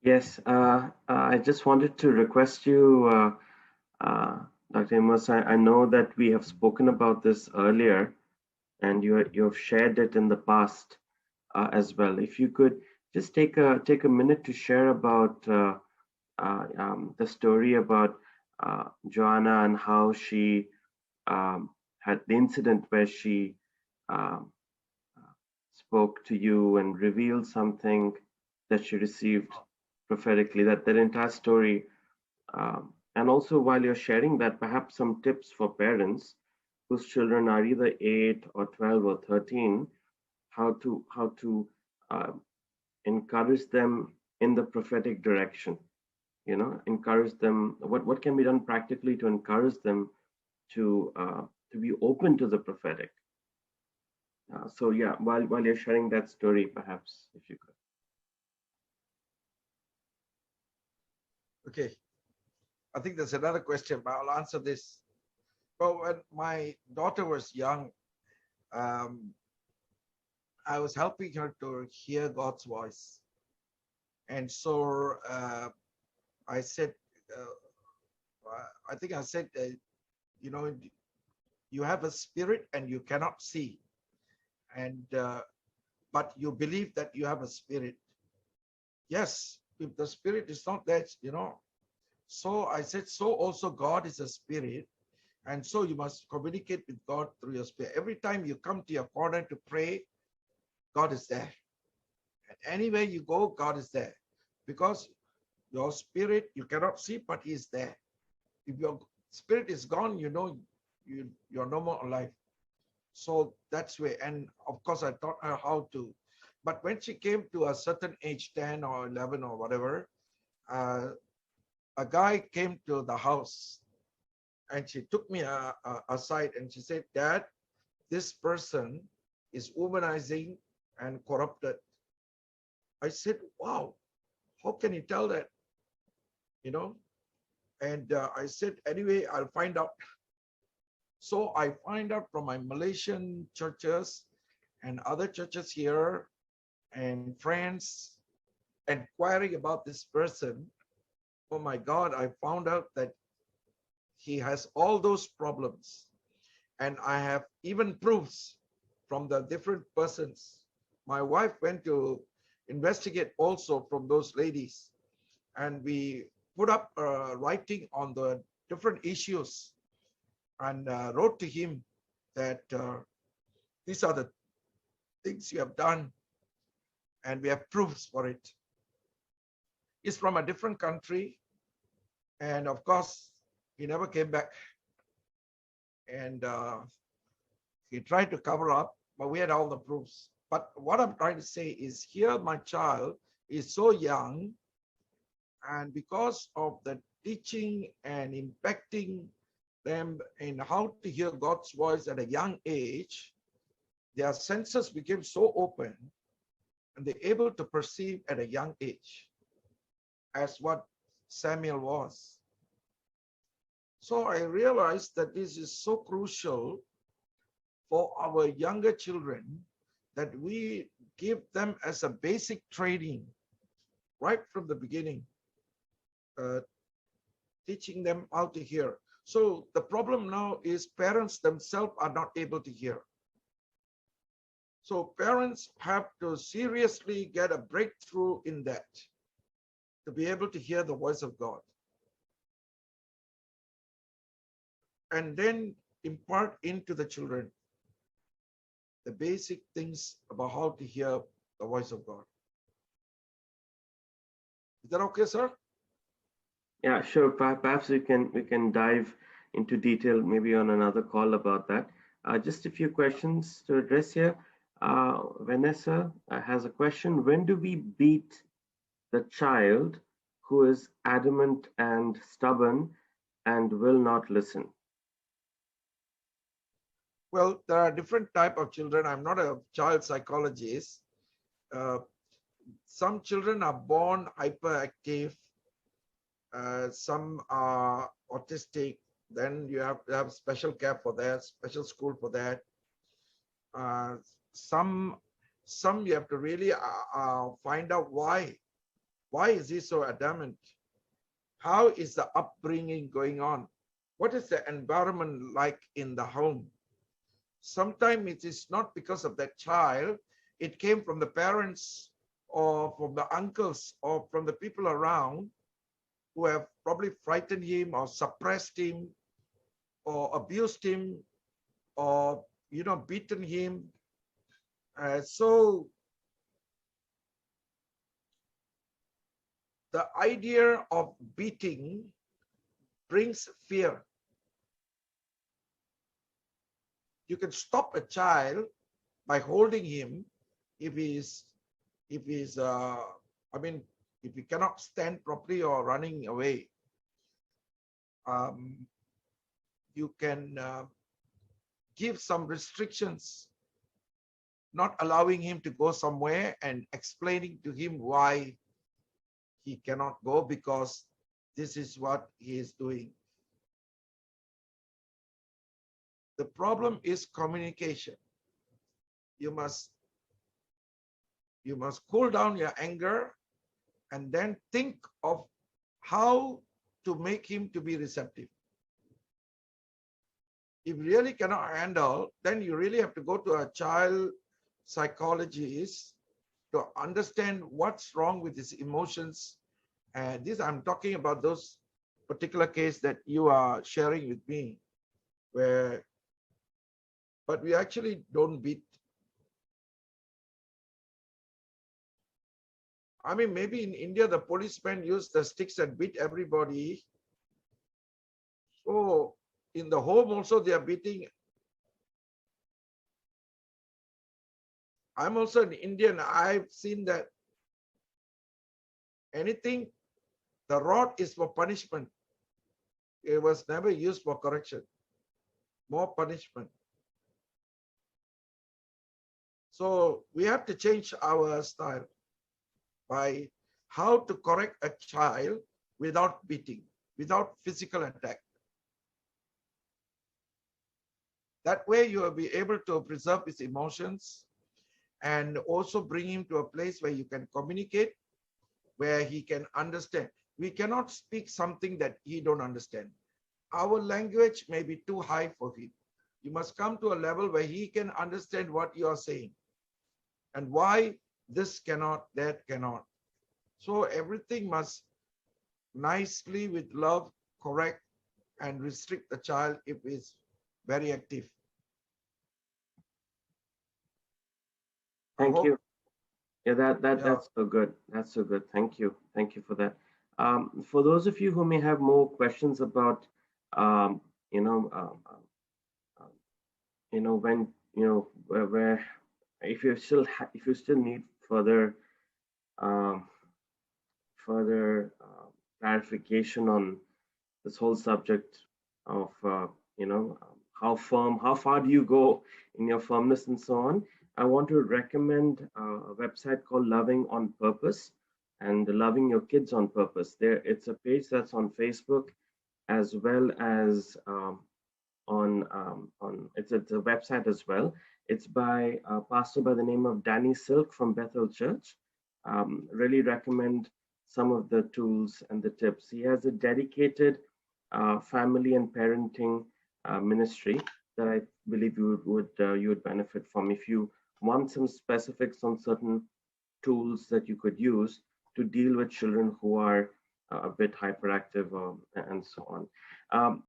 Yes, I just wanted to request you, Dr. Amos. I know that we have spoken about this earlier, and you've shared it in the past as well. If you could just take a minute to share about the story about Joanna and how she had the incident where she um, spoke to you and revealed something that she received prophetically. That entire story, and also while you're sharing that, perhaps some tips for parents whose children are either 8 or 12 or 13, how to uh, encourage them in the prophetic direction. Encourage them. What can be done practically to encourage them to be open to the prophetic. So yeah, while you're sharing that story, perhaps if you could. Okay, I think there's another question, but I'll answer this. Well, when my daughter was young, um, I was helping her to hear God's voice. And so I said, I think I said, you know, you have a spirit and you cannot see. And but you believe that you have a spirit. Yes, if the spirit is not there, So I said, so also God is a spirit. And so you must communicate with God through your spirit. Every time you come to your corner to pray, God is there. And anywhere you go, God is there. Because your spirit, you cannot see, but He is there. If your spirit is gone, you're no more alive. So that's where, and of course, I taught her how to. But when she came to a certain age, 10 or 11 or whatever, a guy came to the house and she took me aside and she said, Dad, this person is womanizing and corrupted. I said, wow, how can you tell that? And I said, anyway, I'll find out. So I find out from my Malaysian churches and other churches here and friends inquiring about this person. Oh my God, I found out that he has all those problems. And I have even proofs from the different persons. My wife went to investigate also from those ladies. And we put up writing on the different issues and wrote to him that these are the things you have done and we have proofs for it. He's from a different country. And of course, he never came back. And he tried to cover up, but we had all the proofs. But what I'm trying to say is here my child is so young, and because of the teaching and impacting them in how to hear God's voice at a young age, their senses became so open and they're able to perceive at a young age as what Samuel was. So I realized that this is so crucial for our younger children that we give them as a basic training right from the beginning, teaching them how to hear. So the problem now is parents themselves are not able to hear. So parents have to seriously get a breakthrough in that to be able to hear the voice of God. And then impart into the children the basic things about how to hear the voice of God. Is that okay, sir? Yeah, sure. Perhaps we can dive into detail maybe on another call about that. Just a few questions to address here. Vanessa has a question. When do we beat the child who is adamant and stubborn and will not listen? Well, there are different type of children. I'm not a child psychologist. Some children are born hyperactive. Some are autistic. Then you have to have special care for that, special school for that. Some you have to really find out why Why is he so adamant? How is the upbringing going on? What is the environment like in the home? Sometimes it is not because of that child. It came from the parents or from the uncles or from the people around who have probably frightened him or suppressed him or abused him or beaten him. So the idea of beating brings fear. You can stop a child by holding him if he's if he cannot stand properly or running away. You can give some restrictions, not allowing him to go somewhere and explaining to him why he cannot go, because this is what he is doing. The problem is communication. You must cool down your anger and then think of how to make him to be receptive. If you really cannot handle, then you really have to go to a child psychologist to understand what's wrong with his emotions. And this, I'm talking about those particular case that you are sharing with me, but we actually don't beat. I mean, maybe in India, the policemen use the sticks and beat everybody. So in the home also, they are beating. I'm also an Indian. I've seen that anything, the rod is for punishment. It was never used for correction. More punishment. So we have to change our style by how to correct a child without beating, without physical attack. That way you will be able to preserve his emotions and also bring him to a place where you can communicate, where he can understand. We cannot speak something that he don't understand. Our language may be too high for him. You must come to a level where he can understand what you are saying and why this cannot, that cannot. So everything must nicely with love correct and restrict the child if he's very active. Thank you. Yeah, Yeah. that's so good. That's so good. Thank you. Thank you for that. For those of you who may have more questions about, um, you know, when where if you still if you still need um, further clarification on this whole subject of how far do you go in your firmness and so on. I want to recommend a website called Loving on Purpose and Loving Your Kids on Purpose. There, it's a page that's on Facebook as well as on it's a website as well. It's by a pastor by the name of Danny Silk from Bethel Church. Really recommend some of the tools and the tips. He has a dedicated family and parenting ministry that I believe you would benefit from. If you want some specifics on certain tools that you could use to deal with children who are a bit hyperactive and so on.